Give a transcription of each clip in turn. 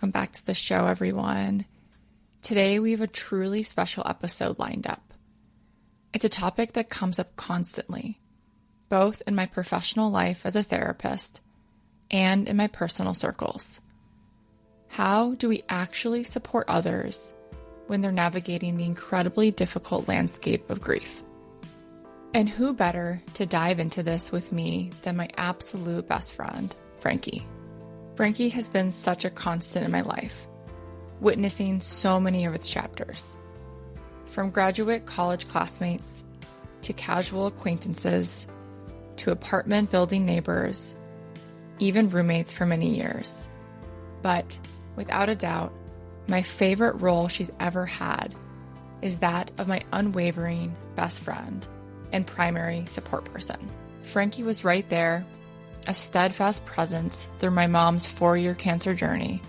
welcome back to the show, everyone. Today we have a truly special episode lined up. It's a topic that comes up constantly, both in my professional life as a therapist and in my personal circles. How do we actually support others when they're navigating the incredibly difficult landscape of grief? And who better to dive into this with me than my absolute best friend, Frankie. Frankie has been such a constant in my life, witnessing so many of its chapters. From graduate college classmates, to casual acquaintances, to apartment building neighbors, even roommates for many years. But without a doubt, my favorite role she's ever had is that of my unwavering best friend and primary support person. Frankie was right there, a steadfast presence through my mom's 4-year cancer journey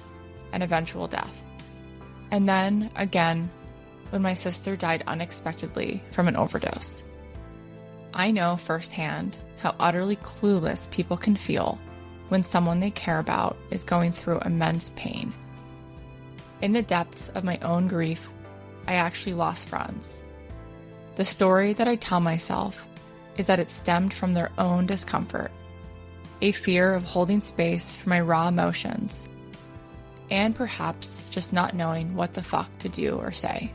and eventual death. And then again, when my sister died unexpectedly from an overdose. I know firsthand how utterly clueless people can feel when someone they care about is going through immense pain. In the depths of my own grief, I actually lost friends. The story that I tell myself is that it stemmed from their own discomfort, a fear of holding space for my raw emotions, and perhaps just not knowing what the fuck to do or say.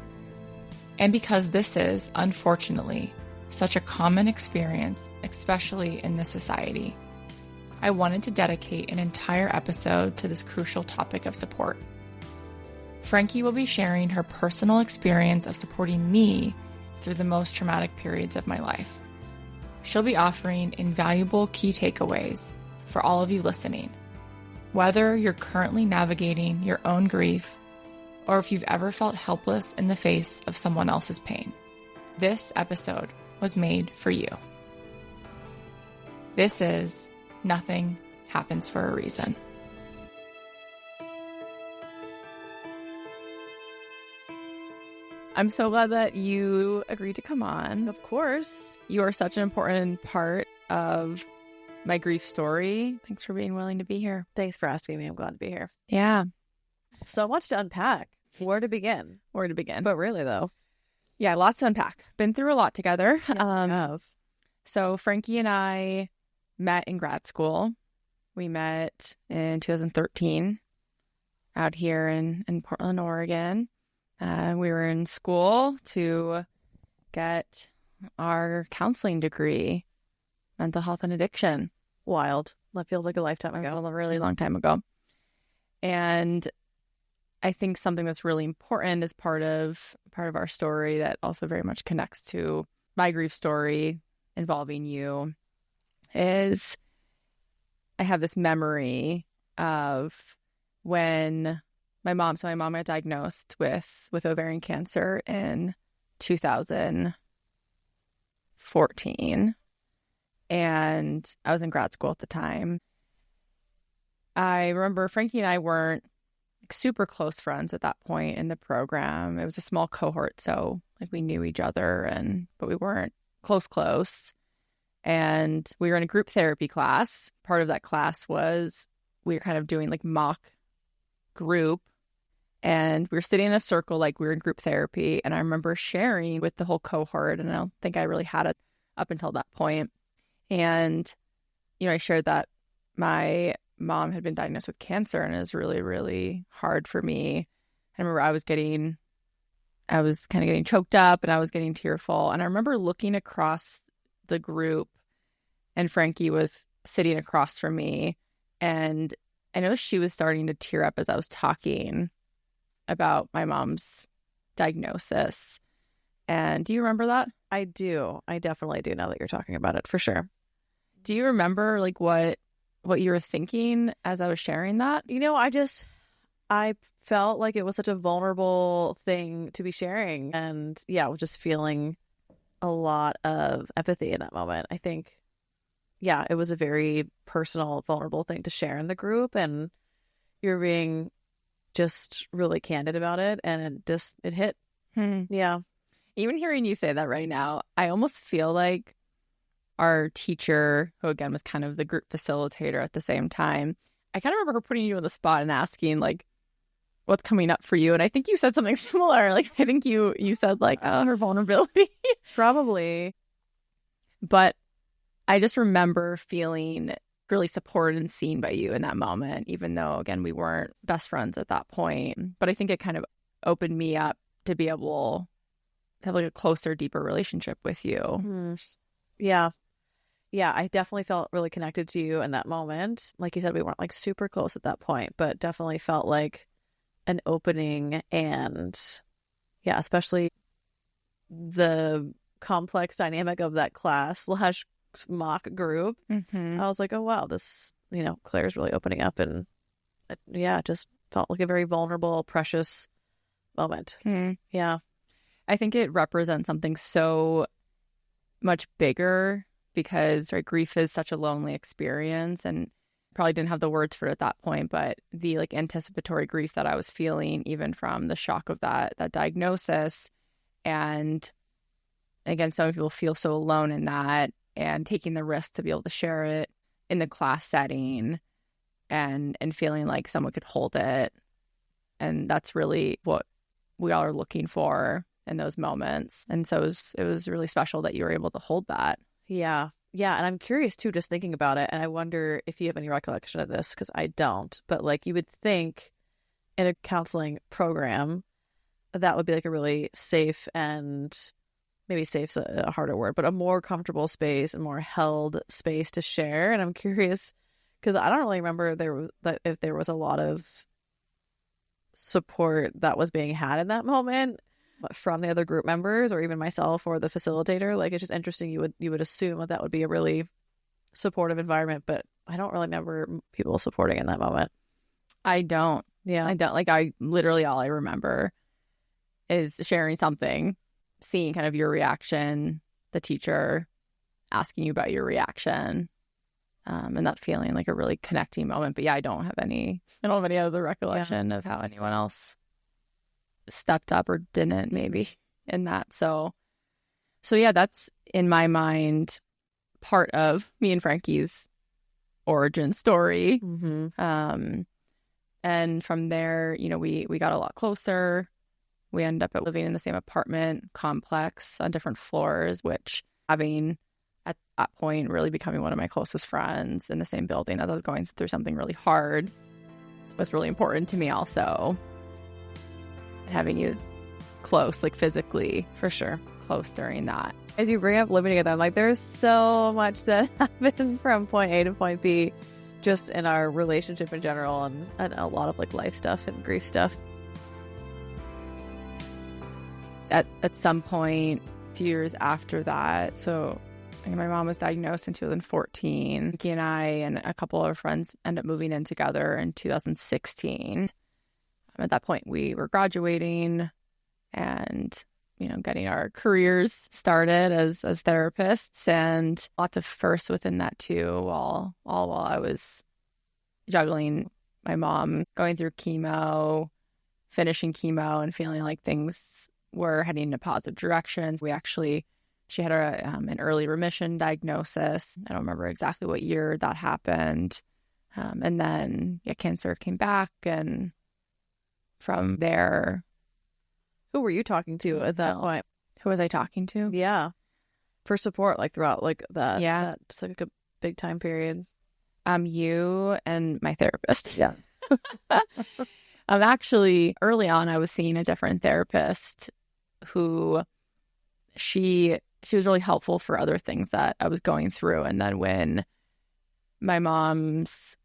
And because this is, unfortunately, such a common experience, especially in this society, I wanted to dedicate an entire episode to this crucial topic of support. Frankie will be sharing her personal experience of supporting me through the most traumatic periods of my life. She'll be offering invaluable key takeaways for all of you listening, whether you're currently navigating your own grief or if you've ever felt helpless in the face of someone else's pain. This episode was made for you. This is Nothing Happens for a Reason. I'm so glad that you agreed to come on. Of course. You are such an important part of my grief story. Thanks for being willing to be here. Thanks for asking me. I'm glad to be here. Yeah. So much to unpack. Where to begin? Where to begin. But really, though. Yeah, lots to unpack. Been through a lot together. Have. So Frankie and I met in grad school. We met in 2013 out here in Portland, Oregon. We were in school to get our counseling degree, mental health and addiction. Wild. That feels like a lifetime ago. That was a really long time ago. And I think something that's really important as part of our story that also very much connects to my grief story involving you is I have this memory of when my mom got diagnosed with ovarian cancer in 2014. And I was in grad school at the time. I remember Frankie and I weren't super close friends at that point in the program. It was a small cohort, so we knew each other, but we weren't close. And we were in a group therapy class. Part of that class was we were kind of doing mock group. And we were sitting in a circle we were in group therapy. And I remember sharing with the whole cohort, and I don't think I really had it up until that point. And, I shared that my mom had been diagnosed with cancer, and it was really, really hard for me. I remember I was kind of getting choked up, and I was getting tearful. And I remember looking across the group, and Frankie was sitting across from me. And I noticed she was starting to tear up as I was talking about my mom's diagnosis. And do you remember that? I do. I definitely do now that you're talking about it, for sure. Do you remember what you were thinking as I was sharing that? I felt like it was such a vulnerable thing to be sharing. And yeah, I was just feeling a lot of empathy in that moment. I think, yeah, it was a very personal, vulnerable thing to share in the group. And you're being just really candid about it. And it hit. Yeah. Even hearing you say that right now, I almost feel like our teacher, who again was kind of the group facilitator at the same time, I kind of remember her putting you on the spot and asking, what's coming up for you. And I think you said something similar. Like, I think you said like, oh, her vulnerability. Probably. But I just remember feeling really supported and seen by you in that moment, even though, again, we weren't best friends at that point. But I think it kind of opened me up to be able to have like a closer, deeper relationship with you. Yeah. Yeah, I definitely felt really connected to you in that moment. Like you said, we weren't like super close at that point, but definitely felt like an opening. And yeah, especially the complex dynamic of that class / mock group. I was like, oh, wow, this, Claire's really opening up. And it just felt like a very vulnerable, precious moment. Yeah. I think it represents something so much bigger because grief is such a lonely experience, and probably didn't have the words for it at that point, but the like anticipatory grief that I was feeling even from the shock of that diagnosis. And again, some people feel so alone in that, and taking the risk to be able to share it in the class setting and feeling like someone could hold it. And that's really what we all are looking for in those moments. And so it was really special that you were able to hold that. Yeah. Yeah. And I'm curious too, just thinking about it. And I wonder if you have any recollection of this, because I don't. But like, you would think in a counseling program, that would be like a really safe, and maybe safe's a harder word, but a more comfortable space and more held space to share. And I'm curious, because I don't really remember if there was a lot of support that was being had in that moment from the other group members or even myself or the facilitator. Like, it's just interesting. You would assume that would be a really supportive environment, but I don't really remember people supporting in that moment. I don't. Yeah. I don't. Like, I literally, all I remember is sharing something, seeing kind of your reaction, the teacher asking you about your reaction, and that feeling like a really connecting moment. But yeah, I don't have any other recollection of how anyone else stepped up or didn't, maybe, in that. So yeah, that's in my mind part of me and Frankie's origin story. And from there, we got a lot closer. We ended up living in the same apartment complex on different floors, which, having at that point really becoming one of my closest friends in the same building as I was going through something really hard, was really important to me also. Having you close, like physically, for sure, close during that. As you bring up living together, I'm like, there's so much that happened from point A to point B, just in our relationship in general, and a lot of like life stuff and grief stuff. At some point, a few years after that, so my mom was diagnosed in 2014. Frankie and I and a couple of friends ended up moving in together in 2016. At that point, we were graduating and, getting our careers started as therapists, and lots of firsts within that too, all while I was juggling my mom going through chemo, finishing chemo, and feeling like things were heading in a positive directions. She had an early remission diagnosis. I don't remember exactly what year that happened. And then cancer came back, and from there. Who were you talking to at that point? Who was I talking to? Yeah. For support, like throughout like that. Yeah. That's like a big time period. You and my therapist. Yeah. Actually, early on, I was seeing a different therapist who she was really helpful for other things that I was going through. And then when my mom's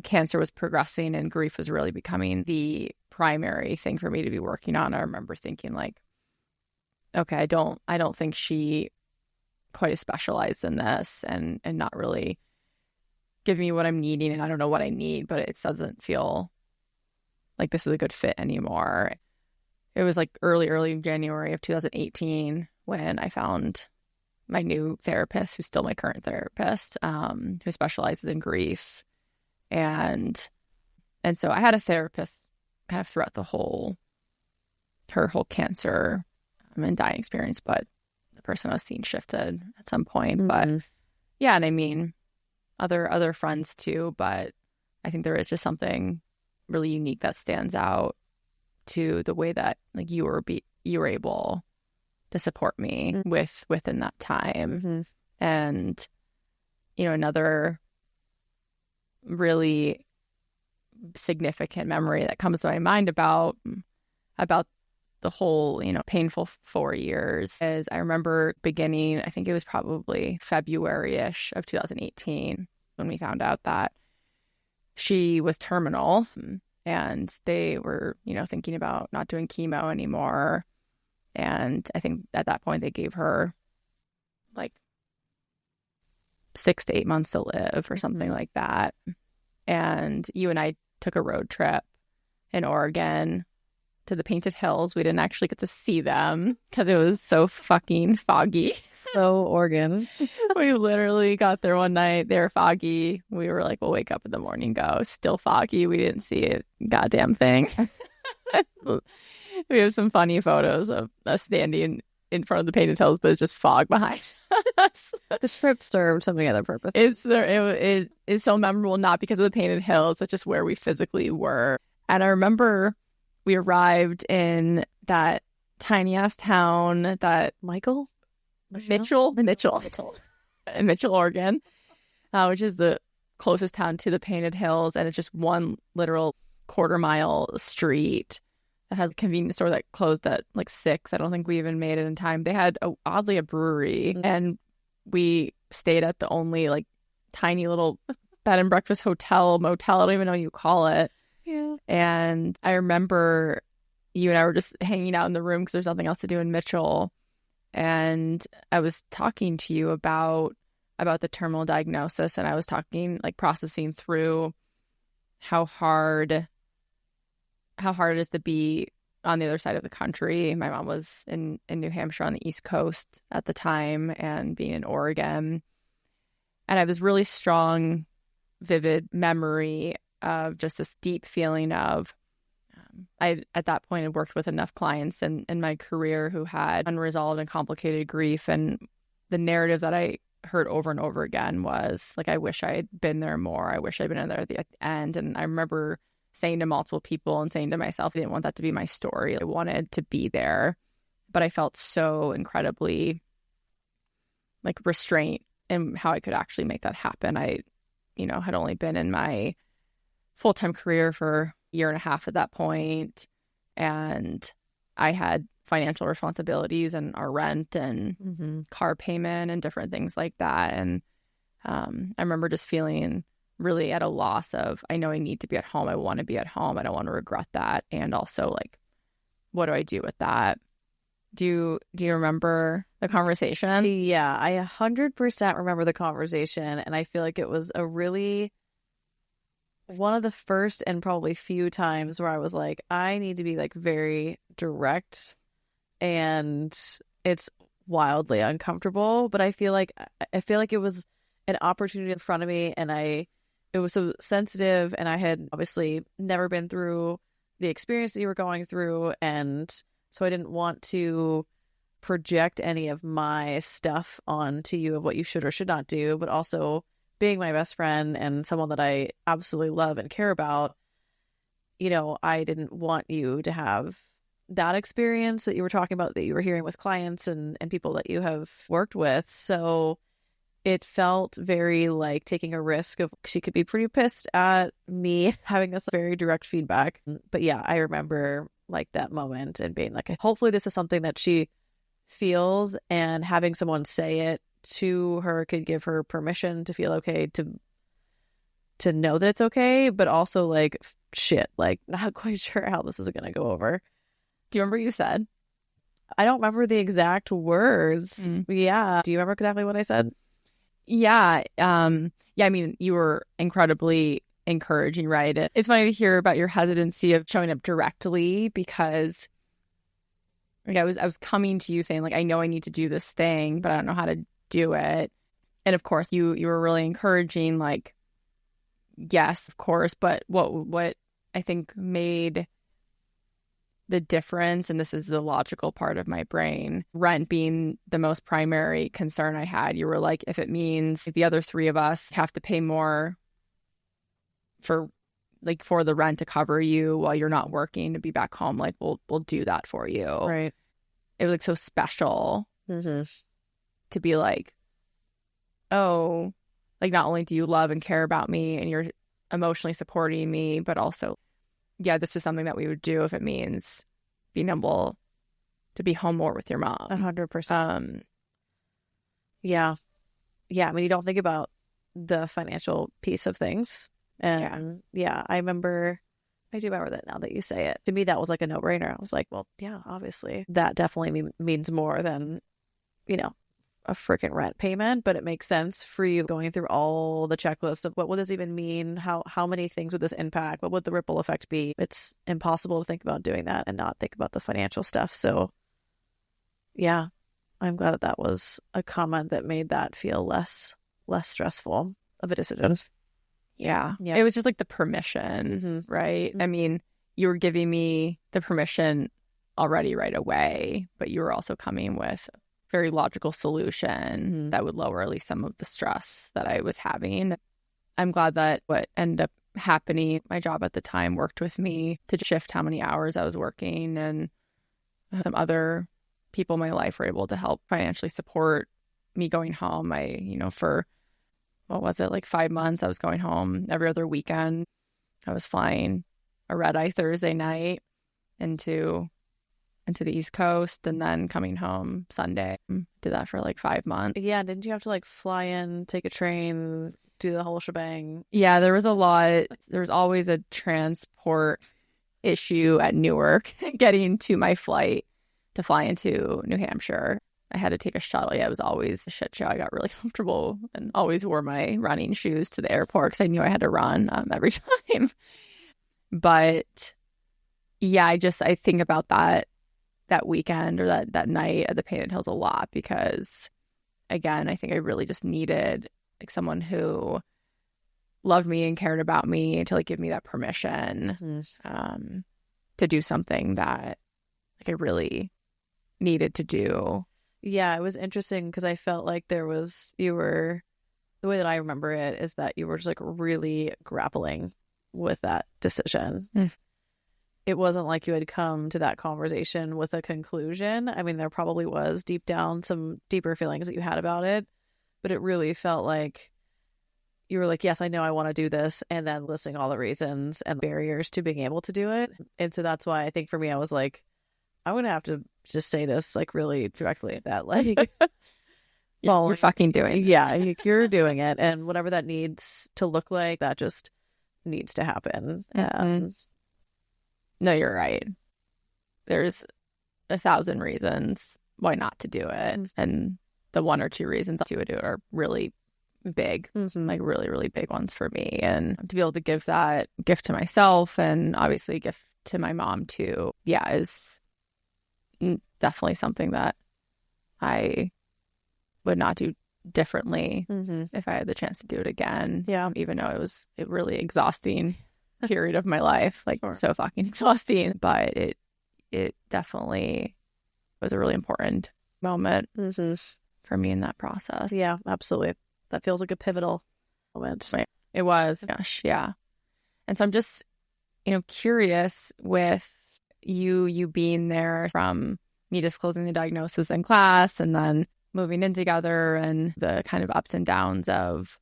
cancer was progressing and grief was really becoming the primary thing for me to be working on, I remember thinking like, okay, I don't think she quite as specialized in this, and not really giving me what I'm needing, and I don't know what I need, but it doesn't feel like this is a good fit anymore. It was like early January of 2018 when I found my new therapist, who's still my current therapist, who specializes in grief. And so I had a therapist kind of throughout her whole cancer and dying experience, but the person I was seeing shifted at some point. But yeah, and I mean, other friends too, but I think there is just something really unique that stands out to the way that like you were able to support me within that time. And another really significant memory that comes to my mind about the whole painful 4 years is I remember beginning, I think it was probably February-ish of 2018 when we found out that she was terminal, and they were thinking about not doing chemo anymore. And I think at that point they gave her like 6 to 8 months to live or something like that. And you and I took a road trip in Oregon to the Painted Hills. We didn't actually get to see them because it was so fucking foggy. So Oregon. We literally got there one night. They were foggy. We were like, we'll wake up in the morning, go. Still foggy. We didn't see a goddamn thing. We have some funny photos of us standing in front of the Painted Hills, but it's just fog behind us. The trip served some other purpose. It is so memorable, not because of the Painted Hills, but just where we physically were. And I remember we arrived in that tiny ass town that Mitchell, Oregon, which is the closest town to the Painted Hills, and it's just one literal quarter-mile street that has a convenience store that closed at like 6. I don't think we even made it in time. They had oddly a brewery, and we stayed at the only like tiny little bed and breakfast motel. I don't even know what you call it. Yeah. And I remember you and I were just hanging out in the room because there's nothing else to do in Mitchell. And I was talking to you about the terminal diagnosis, and I was processing through how hard it is to be on the other side of the country. My mom was in New Hampshire on the East Coast at the time, and being in Oregon. And I have this really strong, vivid memory of just this deep feeling of, I, at that point, had worked with enough clients in my career who had unresolved and complicated grief. And the narrative that I heard over and over again was, like, I wish I had been there more. I wish I'd been there at the end. And I remember saying to multiple people and saying to myself, I didn't want that to be my story. I wanted to be there. But I felt so incredibly, like, restraint in how I could actually make that happen. I, had only been in my full-time career for a year and a half at that point, and I had financial responsibilities and our rent and car payment and different things like that. And I remember just feeling really at a loss of, I know I need to be at home. I want to be at home. I don't want to regret that. And also, like, what do I do with that? Do you remember the conversation? Yeah, I 100% remember the conversation, and I feel like it was one of the first and probably few times where I was like, I need to be like very direct, and it's wildly uncomfortable, but I feel like it was an opportunity in front of me, and it was so sensitive, and I had obviously never been through the experience that you were going through, and so I didn't want to project any of my stuff onto you of what you should or should not do, but also being my best friend and someone that I absolutely love and care about, I didn't want you to have that experience that you were talking about, that you were hearing with clients and people that you have worked with. So it felt very like taking a risk of, she could be pretty pissed at me having this very direct feedback. But yeah, I remember like that moment and being like, hopefully this is something that she feels, and having someone say it to her could give her permission to feel okay, to know that it's okay, but also like, shit, like, not quite sure how this is going to go over. Do you remember what you said? I don't remember the exact words. Yeah. Do you remember exactly what I said? Yeah. I mean, you were incredibly encouraging, right? It's funny to hear about your hesitancy of showing up directly, because like, I was coming to you saying, like, I know I need to do this thing, but I don't know how to do it. And of course you were really encouraging, like, yes, of course. But what I think made the difference, and this is the logical part of my brain, rent being the most primary concern I had, you were like, if it means the other 3 of us have to pay more for like for the rent to cover you while you're not working to be back home, like we'll do that for you. Right. It was like so special to be like, oh, like not only do you love and care about me and you're emotionally supporting me, but also, yeah, this is something that we would do if it means being able to be home more with your mom. 100%. Yeah. I mean, you don't think about the financial piece of things. And yeah, I do remember that now that you say it. To me, that was like a no-brainer. I was like, well, yeah, obviously that definitely means more than, a freaking rent payment, but it makes sense for you going through all the checklists of what would this even mean? How many things would this impact? What would the ripple effect be? It's impossible to think about doing that and not think about the financial stuff. So yeah, I'm glad that was a comment that made that feel less stressful of a decision. Yeah. It was just like the permission, right? I mean, you were giving me the permission already right away, but you were also coming with a very logical solution that would lower at least some of the stress that I was having. I'm glad that what ended up happening, my job at the time worked with me to shift how many hours I was working, and some other people in my life were able to help financially support me going home. For what was it, like 5 months, I was going home every other weekend. I was flying a red-eye Thursday night into the East Coast and then coming home Sunday. Did that for like 5 months. Yeah, didn't you have to like fly in, take a train, do the whole shebang? Yeah, there was a lot. There was always a transport issue at Newark getting to my flight to fly into New Hampshire. I had to take a shuttle. Yeah, it was always a shit show. I got really comfortable and always wore my running shoes to the airport because I knew I had to run every time. But yeah, I think about that weekend or that night at the Painted Hills a lot because, again, I think I really just needed like someone who loved me and cared about me to like give me that permission to do something that like I really needed to do. Yeah, it was interesting because I felt like the way that I remember it is that you were just like really grappling with that decision. It wasn't like you had come to that conversation with a conclusion. I mean, there probably was deep down some deeper feelings that you had about it, but it really felt like you were like, yes, I know I want to do this, and then listing all the reasons and barriers to being able to do it. And so that's why I think for me, I was like, I'm going to have to just say this like really directly that like, you're fucking doing it. Yeah, you're doing it. And whatever that needs to look like, that just needs to happen. No, you're right. There's 1,000 reasons why not to do it. And the 1 or 2 reasons to do it are really big, like really, really big ones for me. And to be able to give that gift to myself and obviously a gift to my mom too, is definitely something that I would not do differently if I had the chance to do it again. Yeah. Even though it was a really exhausting period of my life, like so fucking exhausting, but it definitely was a really important moment for me in that process. Yeah, absolutely. That feels like a pivotal moment. Right. It was. Gosh, yeah. And so I'm just, curious with you being there, from me disclosing the diagnosis in class and then moving in together and the kind of ups and downs of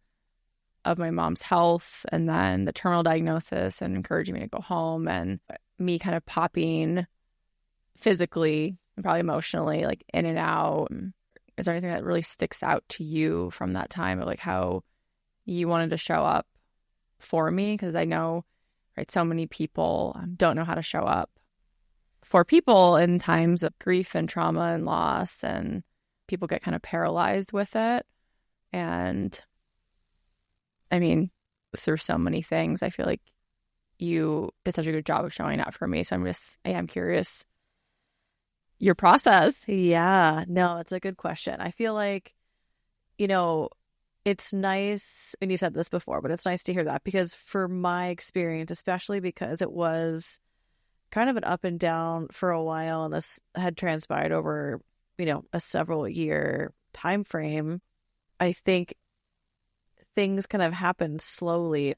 my mom's health, and then the terminal diagnosis and encouraging me to go home, and me kind of popping physically and probably emotionally like in and out. Is there anything that really sticks out to you from that time of like how you wanted to show up for me? Because I know, right, so many people don't know how to show up for people in times of grief and trauma and loss, and people get kind of paralyzed with it. And I mean, through so many things, I feel like you did such a good job of showing up for me. So I am curious your process. Yeah, no, that's a good question. I feel like, it's nice, and you said this before, but it's nice to hear that, because for my experience, especially because it was kind of an up and down for a while, and this had transpired over, a several year time frame, I think things kind of happened slowly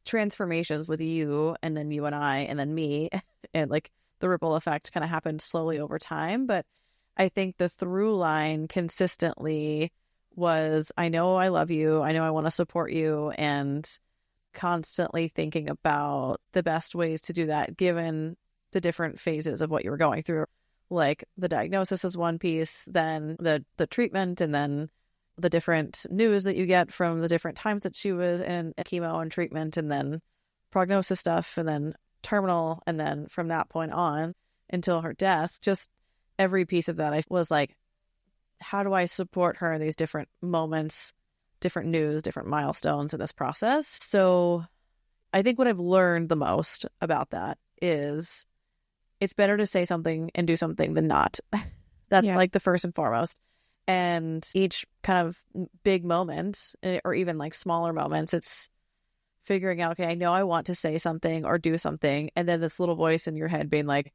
transformations with you, and then you and I, and then me, and like the ripple effect kind of happened slowly over time. But I think the through line consistently was, I know I love you, I know I want to support you, and constantly thinking about the best ways to do that given the different phases of what you were going through. Like the diagnosis is one piece, then the treatment, and then the different news that you get from the different times that she was in chemo and treatment, and then prognosis stuff, and then terminal, and then from that point on until her death. Just every piece of that, I was like, how do I support her in these different moments, different news, different milestones in this process? So I think what I've learned the most about that is it's better to say something and do something than not. That's like the first and foremost. And each kind of big moment, or even like smaller moments, it's figuring out, okay, I know I want to say something or do something. And then this little voice in your head being like,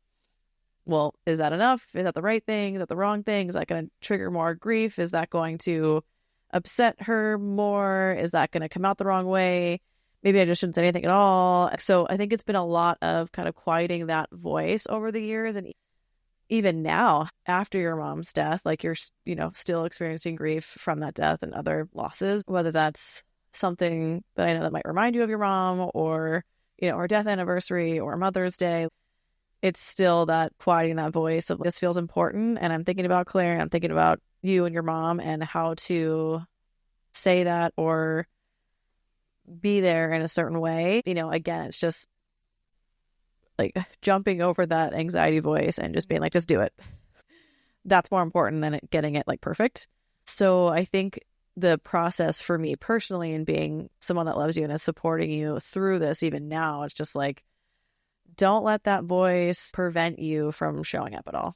well, is that enough? Is that the right thing? Is that the wrong thing? Is that going to trigger more grief? Is that going to upset her more? Is that going to come out the wrong way? Maybe I just shouldn't say anything at all. So I think it's been a lot of kind of quieting that voice over the years. And even now, after your mom's death, like you're, still experiencing grief from that death and other losses, whether that's something that I know that might remind you of your mom, or, her death anniversary, or Mother's Day. It's still that quieting that voice of, this feels important, and I'm thinking about Claire, and I'm thinking about you and your mom, and how to say that or be there in a certain way. Again, it's just like jumping over that anxiety voice and just being like, just do it. That's more important than getting it like perfect. So I think the process for me personally, and being someone that loves you and is supporting you through this, even now, it's just like, don't let that voice prevent you from showing up at all.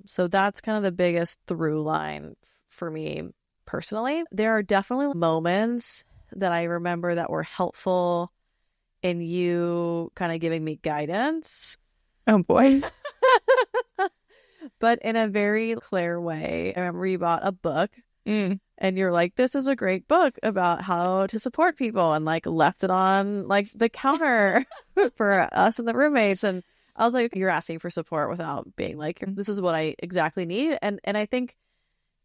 So that's kind of the biggest through line for me personally. There are definitely moments that I remember that were helpful in you kind of giving me guidance. Oh boy. But in a very clear way. I remember you bought a book and you're like, this is a great book about how to support people, and like left it on like the counter for us and the roommates. And I was like, you're asking for support without being like, this is what I exactly need. And I think,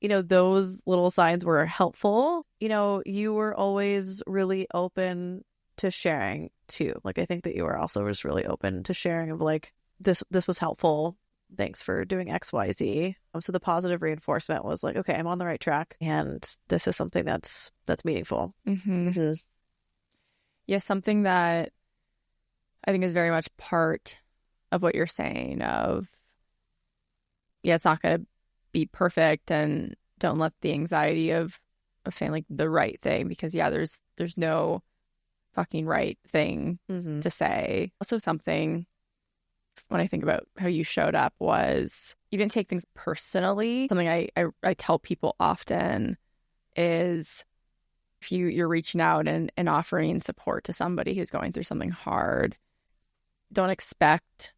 those little signs were helpful. You were always really open to sharing too. Like, I think that you were also just really open to sharing of like, this was helpful. Thanks for doing X, Y, Z. So the positive reinforcement was like, okay, I'm on the right track, and this is something that's meaningful. Yeah, something that I think is very much part of what you're saying of, it's not going to be perfect, and don't let the anxiety of saying like the right thing, because there's no fucking right thing to say. Also, something when I think about how you showed up was, you didn't take things personally. Something I tell people often is, if you're reaching out and offering support to somebody who's going through something hard, don't expect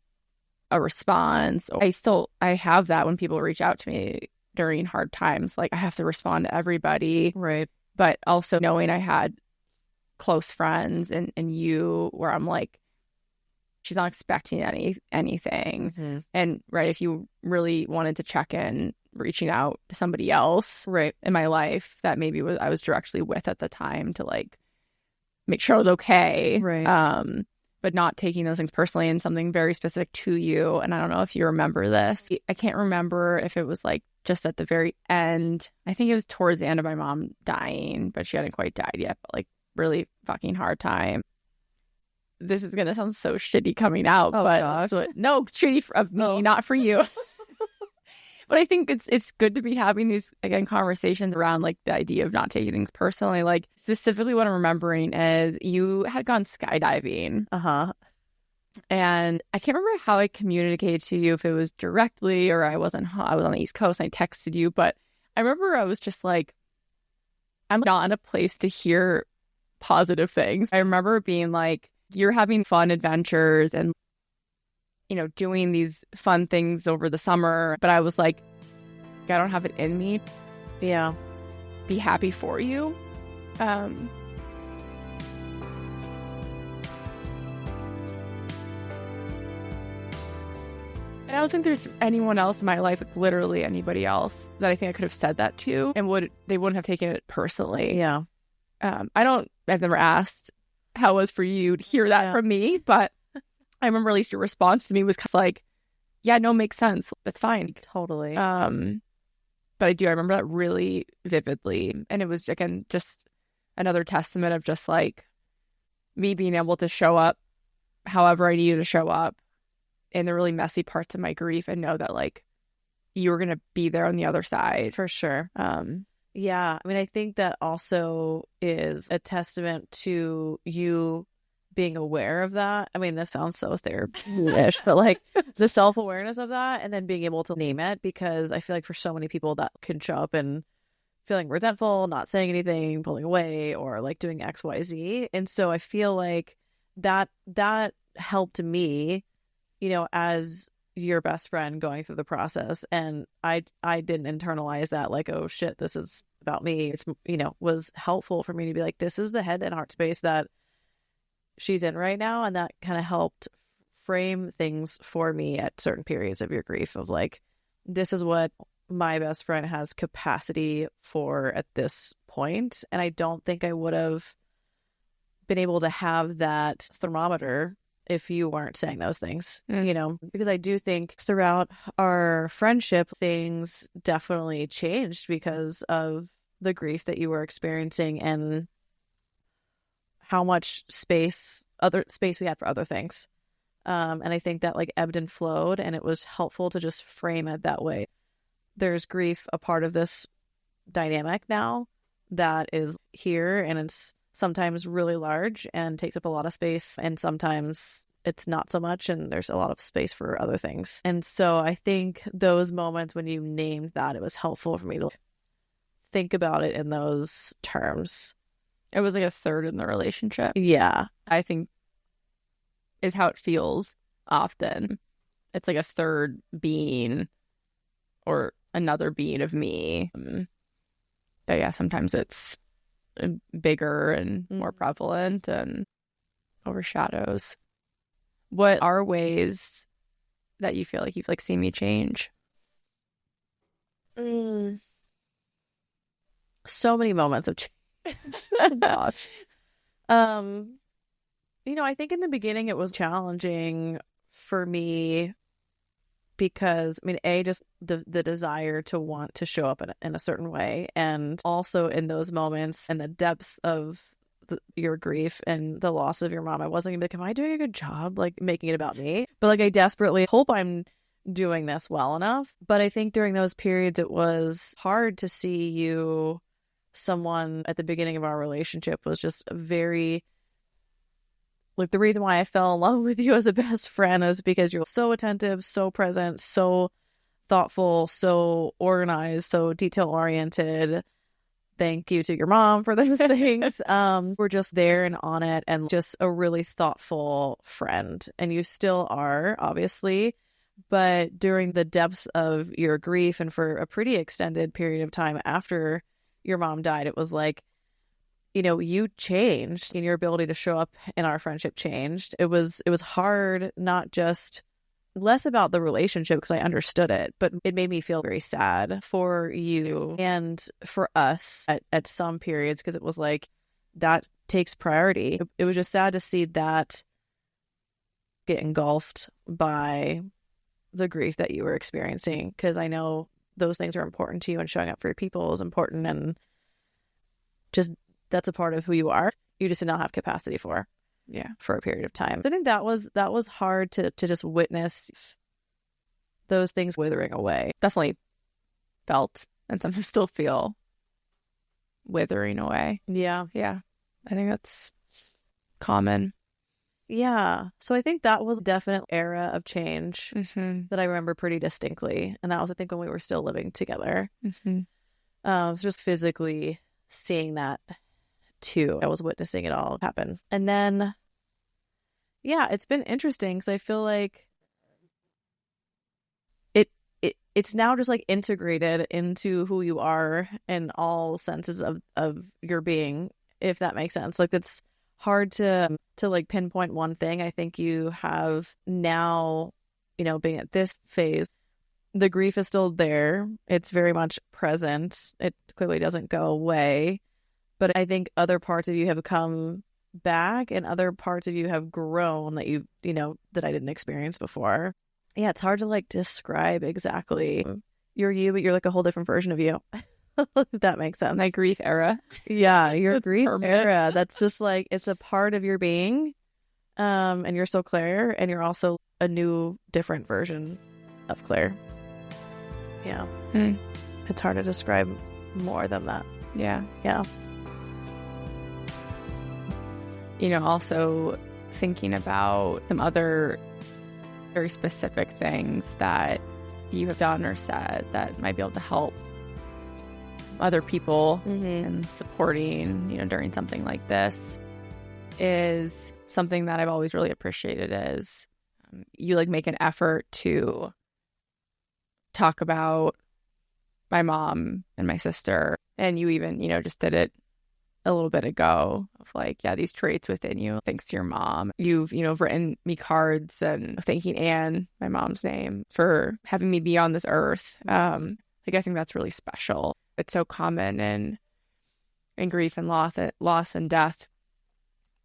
a response. I have that when people reach out to me during hard times. Like, I have to respond to everybody. Right. But also knowing I had close friends and you, where I'm like, she's not expecting anything. And right, if you really wanted to check in, reaching out to somebody else in my life that maybe I was directly with at the time, to like make sure I was okay. But not taking those things personally, and something very specific to you. And I don't know if you remember this. I can't remember if it was like just at the very end. I think it was towards the end of my mom dying, but she hadn't quite died yet, but like really fucking hard time. This is going to sound so shitty coming out, no, shitty of me, not for you. But I think it's good to be having these, again, conversations around like the idea of not taking things personally. Like, specifically what I'm remembering is you had gone skydiving. And I can't remember how I communicated to you, if it was directly or I was on the East Coast and I texted you. But I remember I was just like, I'm not in a place to hear positive things. I remember being like, you're having fun adventures and, doing these fun things over the summer. But I was like, I don't have it in me. Yeah. Be happy for you. I don't think there's anyone else in my life, like literally anybody else, that I think I could have said that to and they wouldn't have taken it personally. Yeah. I've never asked how it was for you to hear that from me, but I remember at least your response to me was like, yeah, no, makes sense. That's fine. Totally. But I remember that really vividly. And it was, again, just another testament of just like me being able to show up however I needed to show up in the really messy parts of my grief and know that like you were going to be there on the other side. For sure. Yeah. I mean, I think that also is a testament to you being aware of that. I mean, this sounds so therapy-ish, but like the self-awareness of that and then being able to name it, because I feel like for so many people that can show up and feeling resentful, not saying anything, pulling away, or like doing X, Y, Z. And so I feel like that helped me, you know, as your best friend going through the process. And I didn't internalize that like, oh shit, this is about me. It's, you know, was helpful for me to be like, this is the head and heart space that she's in right now. And that kind of helped frame things for me at certain periods of your grief of like, this is what my best friend has capacity for at this point. And I don't think I would have been able to have that thermometer if you weren't saying those things, you know, because I do think throughout our friendship, things definitely changed because of the grief that you were experiencing and how much space we had for other things. And I think that like ebbed and flowed, and it was helpful to just frame it that way. There's grief a part of this dynamic now that is here, and it's sometimes really large and takes up a lot of space, and sometimes it's not so much and there's a lot of space for other things. And so I think those moments when you named that, it was helpful for me to think about it in those terms. It was like a third in the relationship. Yeah. I think is how it feels often. It's like a third being or another being of me. But yeah, sometimes it's bigger and more prevalent and overshadows. What are ways that you feel like you've like seen me change? So many moments of change. Gosh. You know, I think in the beginning it was challenging for me because, I mean, just the desire to want to show up in a certain way. And also in those moments and the depths of your grief and the loss of your mom, I wasn't like, am I doing a good job, like making it about me? But like, I desperately hope I'm doing this well enough. But I think during those periods, it was hard to see you, someone at the beginning of our relationship was just very... Like, the reason why I fell in love with you as a best friend is because you're so attentive, so present, so thoughtful, so organized, so detail-oriented. Thank you to your mom for those things. We're just there and on it, and just a really thoughtful friend. And you still are, obviously. But during the depths of your grief and for a pretty extended period of time after your mom died, it was like, you know, you changed and your ability to show up in our friendship changed. It was hard, not just less about the relationship because I understood it, but it made me feel very sad for you and for us at some periods, because it was like that takes priority. It was just sad to see that get engulfed by the grief that you were experiencing, because I know those things are important to you and showing up for your people is important, and just that's a part of who you are. You just did not have capacity for a period of time. So I think that was hard to just witness those things withering away. Definitely felt and sometimes still feel withering away. Yeah. I think that's common. Yeah. So I think that was a definite era of change that I remember pretty distinctly. And that was, I think, when we were still living together. Just physically seeing that too. I was witnessing it all happen. And then, yeah, it's been interesting because I feel like it's now just like integrated into who you are in all senses of your being, if that makes sense. Like, it's hard to like pinpoint one thing. I think you have now being at this phase, the grief is still there. It's very much present. It clearly doesn't go away. But I think other parts of you have come back and other parts of you have grown that that I didn't experience before. Yeah, it's hard to like describe exactly. You're you, but you're like a whole different version of you. If that makes sense. My grief era. Yeah, your grief permanent. era. That's just like, it's a part of your being. And you're still Claire, and you're also a new, different version of Claire. Yeah. It's hard to describe more than that. Yeah. Yeah. Also thinking about some other very specific things that you have done or said that might be able to help other people and supporting, during something like this is something that I've always really appreciated is you like make an effort to talk about my mom and my sister. And you even, just did it a little bit ago of like, yeah, these traits within you, thanks to your mom. You've, written me cards and thanking Anne, my mom's name, for having me be on this earth. I think that's really special. It's so common in grief and loss and death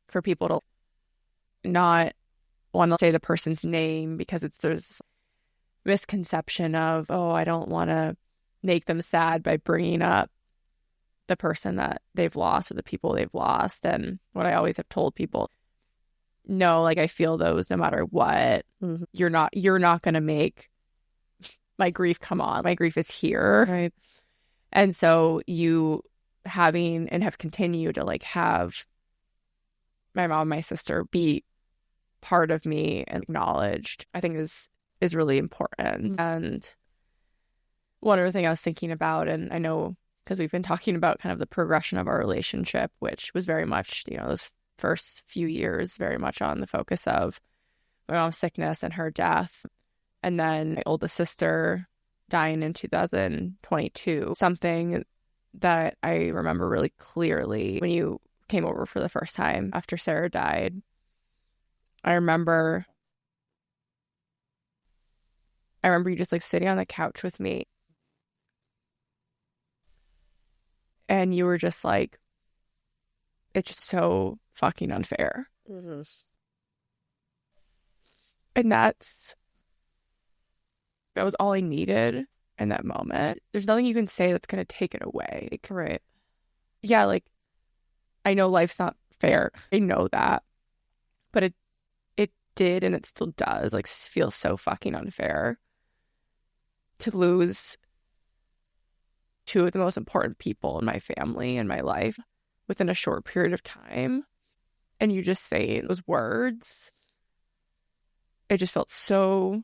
for people to not want to say the person's name because there's misconception of, oh, I don't want to make them sad by bringing up the person that they've lost or the people they've lost. And what I always have told people, no, like I feel those no matter what. You're not going to make my grief come on. My grief is here. Right. And so you having and have continued to like have my mom and my sister be part of me and acknowledged, I think is really important. And one other thing I was thinking about, and I know because we've been talking about kind of the progression of our relationship, which was very much, those first few years, very much on the focus of my mom's sickness and her death. And then my oldest sister dying in 2022. Something that I remember really clearly when you came over for the first time after Sarah died. I remember you just like sitting on the couch with me. And you were just like, it's just so fucking unfair. And that was all I needed in that moment. There's nothing you can say that's going to take it away. Like, Right. Yeah, like, I know life's not fair. I know that. But it did, and it still does, like, feel so fucking unfair to lose two of the most important people in my family and my life within a short period of time. And you just say those words. It just felt so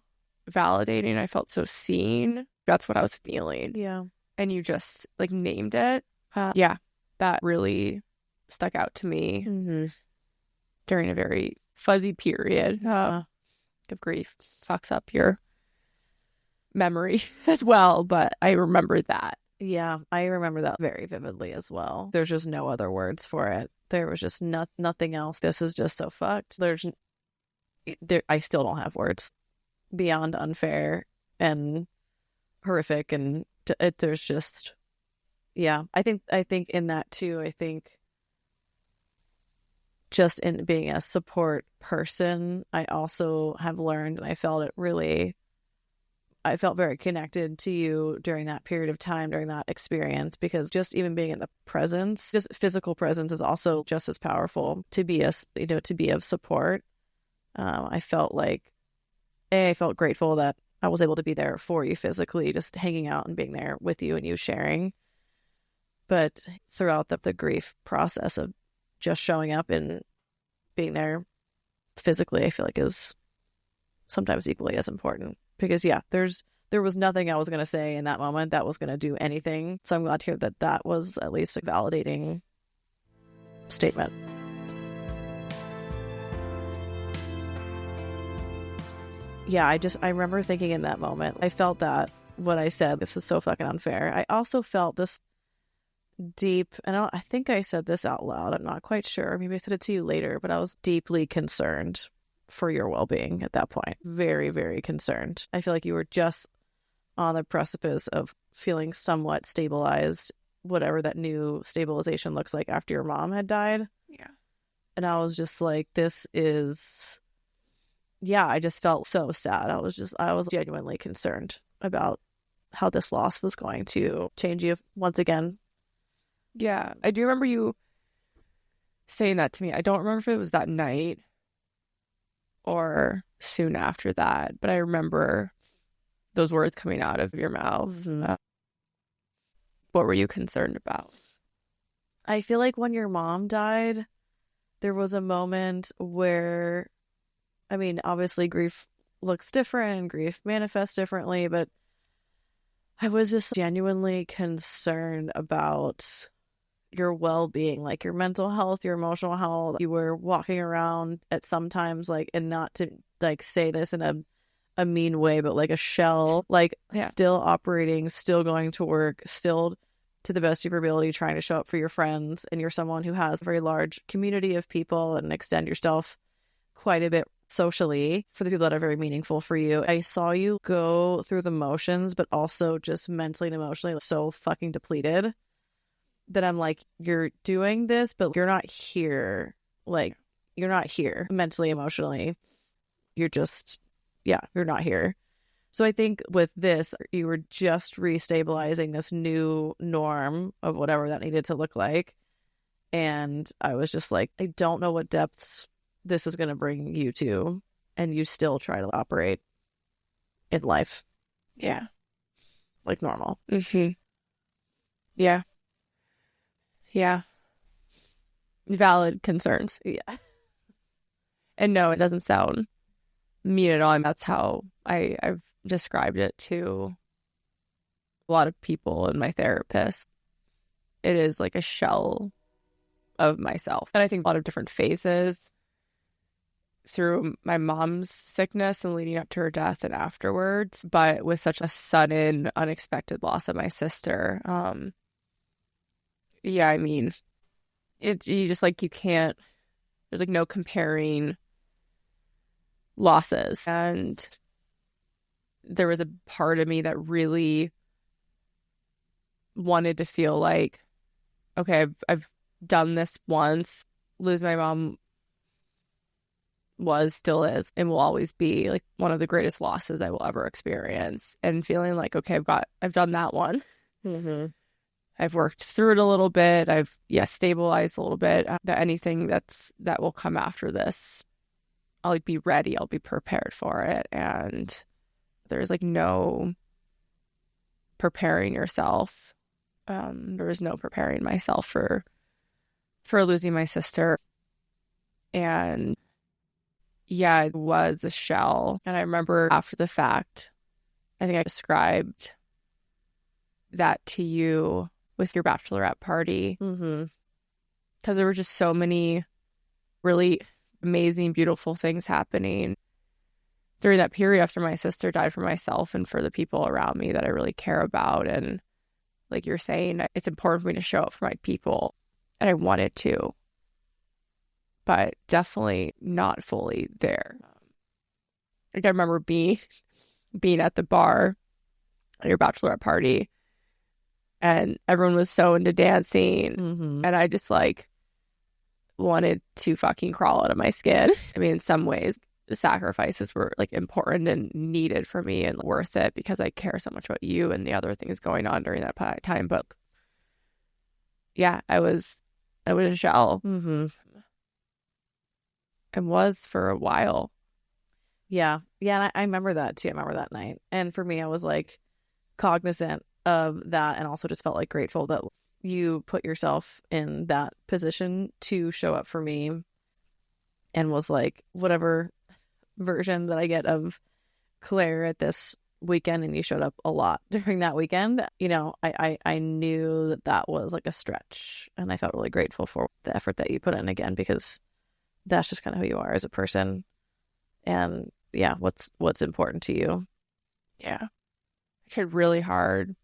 validating. I felt so seen. That's what I was feeling. Yeah. And you just like named it. Yeah, that really stuck out to me during a very fuzzy period of grief. Fucks up your memory as well, but I remember that. Yeah, I remember that very vividly as well. There's just no other words for it. There was just nothing else. This is just so fucked. I still don't have words beyond unfair and horrific, and there's just, yeah. I think in that too. I think just in being a support person, I also have learned, and I felt very connected to you during that period of time, during that experience, because just even being in the presence, just physical presence is also just as powerful to be of support. I felt grateful that I was able to be there for you physically, just hanging out and being there with you and you sharing. But throughout the grief process of just showing up and being there physically, I feel like is sometimes equally as important. Because, yeah, there was nothing I was going to say in that moment that was going to do anything. So I'm glad to hear that was at least a validating statement. Yeah, I remember thinking in that moment, I felt that what I said, this is so fucking unfair. I also felt this deep, and I think I said this out loud. I'm not quite sure. Maybe I said it to you later, but I was deeply concerned for your well-being at that point. Very, very concerned. I feel like you were just on the precipice of feeling somewhat stabilized, whatever that new stabilization looks like after your mom had died. Yeah. And I was just like, this is, yeah, I just felt so sad. I was genuinely concerned about how this loss was going to change you once again. Yeah. I do remember you saying that to me. I don't remember if it was that night or soon after that, but I remember those words coming out of your mouth. Mm-hmm. What were you concerned about? I feel like when your mom died, there was a moment where, I mean, obviously grief looks different and grief manifests differently, but I was just genuinely concerned about your well-being, like your mental health, your emotional health. You were walking around at sometimes like, and not to like say this in a mean way, but like a shell, like still operating, still going to work, still to the best of your ability trying to show up for your friends. And you're someone who has a very large community of people and extend yourself quite a bit socially for the people that are very meaningful for you. I saw you go through the motions, but also just mentally and emotionally so fucking depleted that I'm like, you're doing this, but you're not here. Like, you're not here mentally, emotionally. You're just, yeah, you're not here. So I think with this, you were just restabilizing this new norm of whatever that needed to look like. And I was just like, I don't know what depths this is going to bring you to. And you still try to operate in life. Yeah. Like normal. Mm-hmm. Yeah. Yeah. Valid concerns. Yeah. And no, it doesn't sound mean at all. And that's how I've described it to a lot of people and my therapist. It is like a shell of myself. And I think a lot of different phases through my mom's sickness and leading up to her death and afterwards, but with such a sudden, unexpected loss of my sister. Yeah, I mean, you just like, you can't, there's like no comparing losses. And there was a part of me that really wanted to feel like, okay, I've done this once. Lose my mom still is, and will always be like one of the greatest losses I will ever experience. And feeling like, okay, I've done that one. Mm-hmm. I've worked through it a little bit. I've stabilized a little bit. That anything that will come after this, I'll be ready. I'll be prepared for it. And there's like no preparing yourself. There was no preparing myself for losing my sister. And yeah, it was a shell. And I remember after the fact, I think I described that to you with your bachelorette party. Mm-hmm. Because there were just so many really amazing, beautiful things happening during that period after my sister died, for myself and for the people around me that I really care about. And like you're saying, it's important for me to show up for my people. And I wanted to, but definitely not fully there. Like I remember being at the bar at your bachelorette party, and everyone was so into dancing. Mm-hmm. And I just like wanted to fucking crawl out of my skin. I mean, in some ways, the sacrifices were like important and needed for me and worth it because I care so much about you and the other things going on during that time. But yeah, I was a shell. Mm-hmm. And was for a while. Yeah. Yeah. And I remember that too. I remember that night. And for me, I was like cognizant of that and also just felt like grateful that you put yourself in that position to show up for me, and was like, whatever version that I get of Claire at this weekend, and you showed up a lot during that weekend, you know, I knew that was like a stretch, and I felt really grateful for the effort that you put in again, because that's just kind of who you are as a person. And yeah, what's important to you. Yeah. I tried really hard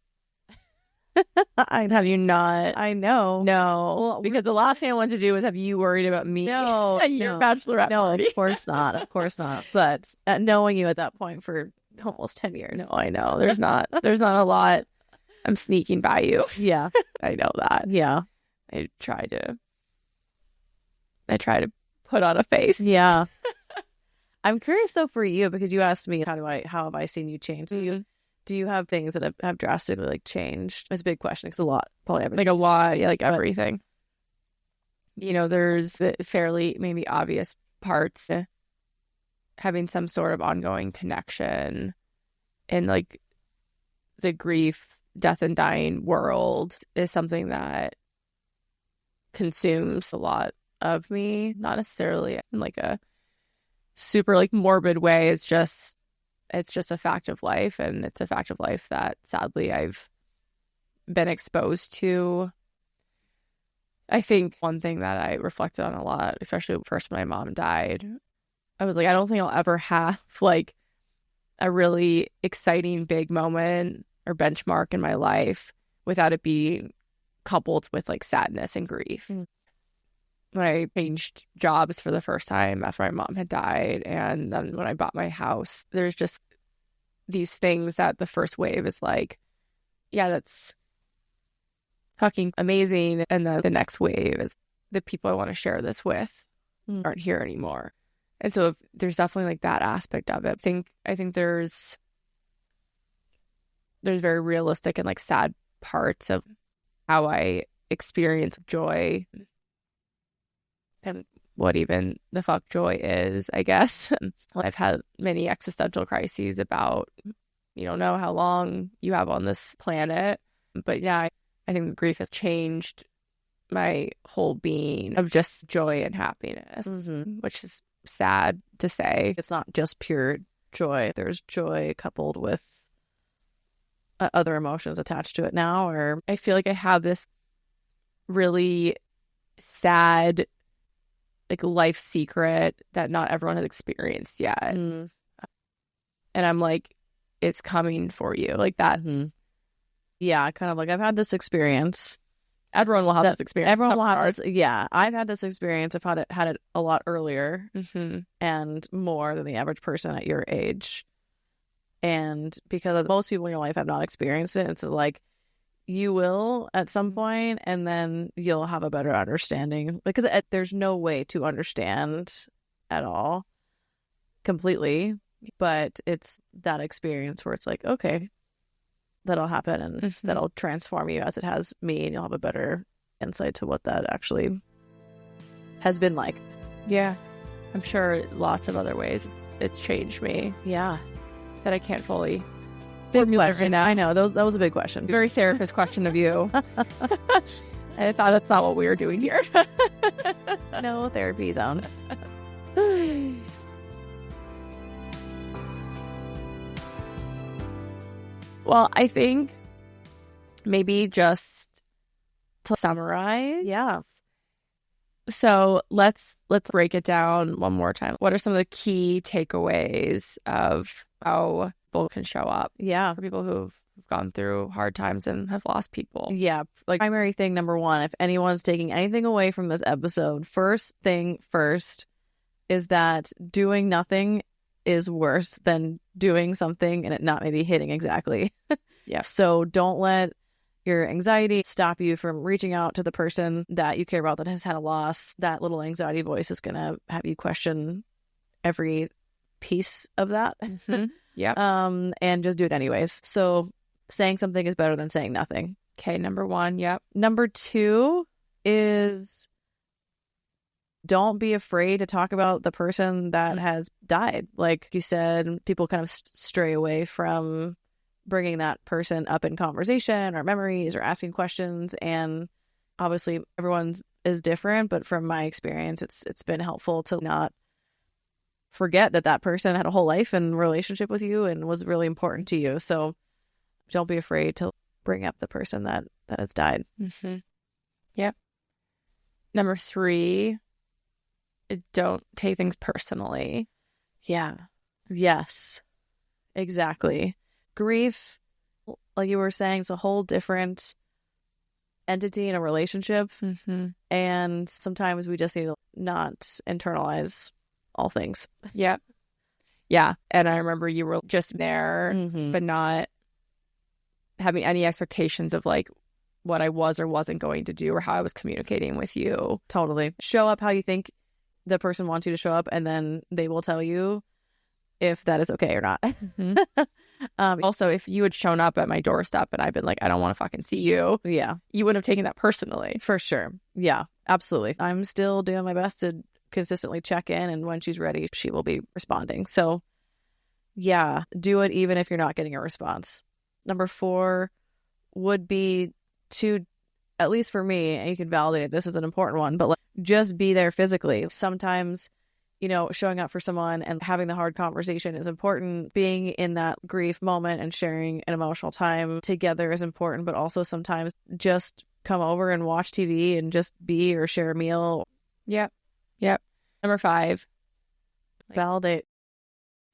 Have you not? I know. No. Well, because the last thing I want to do is have you worried about me No, at your bachelorette no, party. of course not. Of course not. But knowing you at that point for almost 10 years. No, I know. There's not a lot. I'm sneaking by you. Yeah. I know that. Yeah. I try to put on a face. Yeah. I'm curious though for you, because you asked me how have I seen you change? Do you have things that have drastically like changed? It's a big question because a lot, probably everything. Like a lot, yeah, like everything. You know, there's the fairly maybe obvious parts. Having some sort of ongoing connection in like the grief, death and dying world is something that consumes a lot of me. Not necessarily in like a super like morbid way. It's just a fact of life, and it's a fact of life that sadly I've been exposed to. I think one thing that I reflected on a lot, especially first when my mom died, I was like, I don't think I'll ever have like a really exciting big moment or benchmark in my life without it being coupled with like sadness and grief. When I changed jobs for the first time after my mom had died, and then when I bought my house, there's just these things that the first wave is like, yeah, that's fucking amazing. And then the next wave is the people I want to share this with aren't here anymore. And so there's definitely like that aspect of it. I think there's very realistic and like sad parts of how I experience joy and what even the fuck joy is, I guess. I've had many existential crises about you don't know how long you have on this planet. But yeah, I think grief has changed my whole being of just joy and happiness, which is sad to say. It's not just pure joy. There's joy coupled with other emotions attached to it now. Or I feel like I have this really sad like life secret that not everyone has experienced yet. And I'm like, it's coming for you. Like that. Yeah, kind of like I've had this experience. Everyone will have this experience. Everyone will have this. Yeah, I've had this experience. I've had it a lot earlier and more than the average person at your age. And because most people in your life have not experienced it, it's like you will at some point, and then you'll have a better understanding. Because there's no way to understand at all completely, but it's that experience where it's like, okay, that'll happen, and that'll transform you as it has me, and you'll have a better insight to what that actually has been like. Yeah, I'm sure lots of other ways it's changed me. Yeah, that I can't fully big formulate question. right now. I know that was a big question. Very therapist question of you. And I thought that's not what we were doing here. No therapy zone. Well, I think maybe just to summarize. Yeah. So let's break it down one more time. What are some of the key takeaways of how people can show up? Yeah. For people who've gone through hard times and have lost people. Yeah. Like primary thing, number one, if anyone's taking anything away from this episode, first thing first is that doing nothing is worse than doing something and it not maybe hitting exactly. Yeah. So don't let your anxiety stop you from reaching out to the person that you care about that has had a loss. That little anxiety voice is going to have you question every piece of that. Yeah. And just do it anyways. So saying something is better than saying nothing. Okay, number one. Yep. Number two is don't be afraid to talk about the person that has died. Like you said, people kind of stray away from bringing that person up in conversation or memories or asking questions. And obviously everyone is different, but from my experience, it's been helpful to not forget that person had a whole life and relationship with you and was really important to you. So don't be afraid to bring up the person that has died. Yep. Number three, don't take things personally. Yeah. Yes. Exactly. Grief, like you were saying, it's a whole different entity in a relationship. Mm-hmm. And sometimes we just need to not internalize all things. Yeah. Yeah. And I remember you were just there, but not having any expectations of like what I was or wasn't going to do or how I was communicating with you. Totally. Show up how you think the person wants you to show up, and then they will tell you if that is okay or not. Also, if you had shown up at my doorstep and I've been like, I don't want to fucking see you. Yeah. You wouldn't have taken that personally. For sure. Yeah, absolutely. I'm still doing my best to consistently check in, and when she's ready, she will be responding. So yeah, do it even if you're not getting a response. Number 4 would be to, at least for me, and you can validate it, this is an important one, but like, just be there physically. Sometimes, showing up for someone and having the hard conversation is important. Being in that grief moment and sharing an emotional time together is important, but also sometimes just come over and watch TV and just be or share a meal. Yep. Number 5. Validate.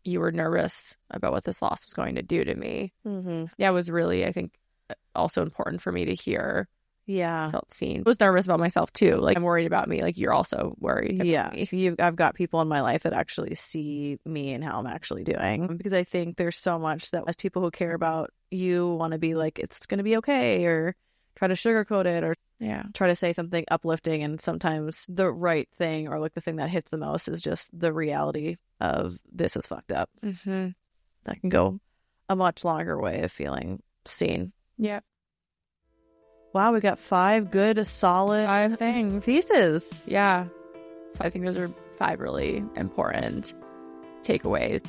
You were nervous about what this loss was going to do to me. Mm-hmm. Yeah, it was really, I think, also important for me to hear. Yeah. Felt seen. I was nervous about myself too. Like, I'm worried about me. Like, you're also worried about me. I've got people in my life that actually see me and how I'm actually doing, because I think there's so much that as people who care about you want to be like, it's going to be okay, or try to sugarcoat it, or try to say something uplifting. And sometimes the right thing, or like the thing that hits the most, is just the reality of this is fucked up. Mm-hmm. That can go a much longer way of feeling seen. Yeah. Wow, we got 5 good, solid 5 things. pieces. Yeah. I think those are 5 really important takeaways.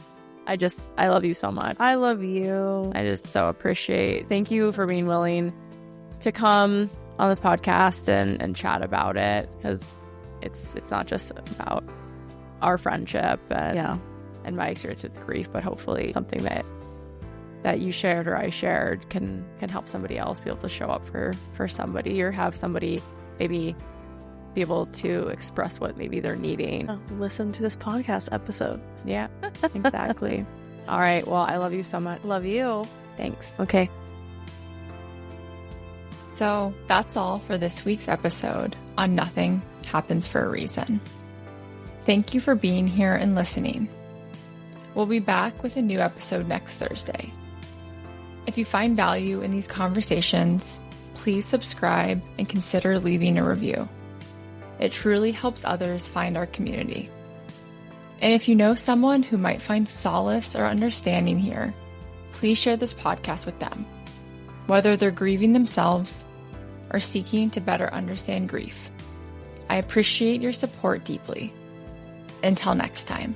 I love you so much. I love you. I just so appreciate. Thank you for being willing to come on this podcast and chat about it, because it's not just about our friendship and my experience with grief, but hopefully something that you shared or I shared can help somebody else be able to show up for somebody, or have somebody maybe be able to express what maybe they're needing. Listen to this podcast episode. Yeah, exactly. All right. Well, I love you so much. Love you. Thanks. Okay. So that's all for this week's episode on Nothing Happens for a Reason. Thank you for being here and listening. We'll be back with a new episode next Thursday. If you find value in these conversations, please subscribe and consider leaving a review. It truly helps others find our community. And if you know someone who might find solace or understanding here, please share this podcast with them, whether they're grieving themselves or seeking to better understand grief. I appreciate your support deeply. Until next time.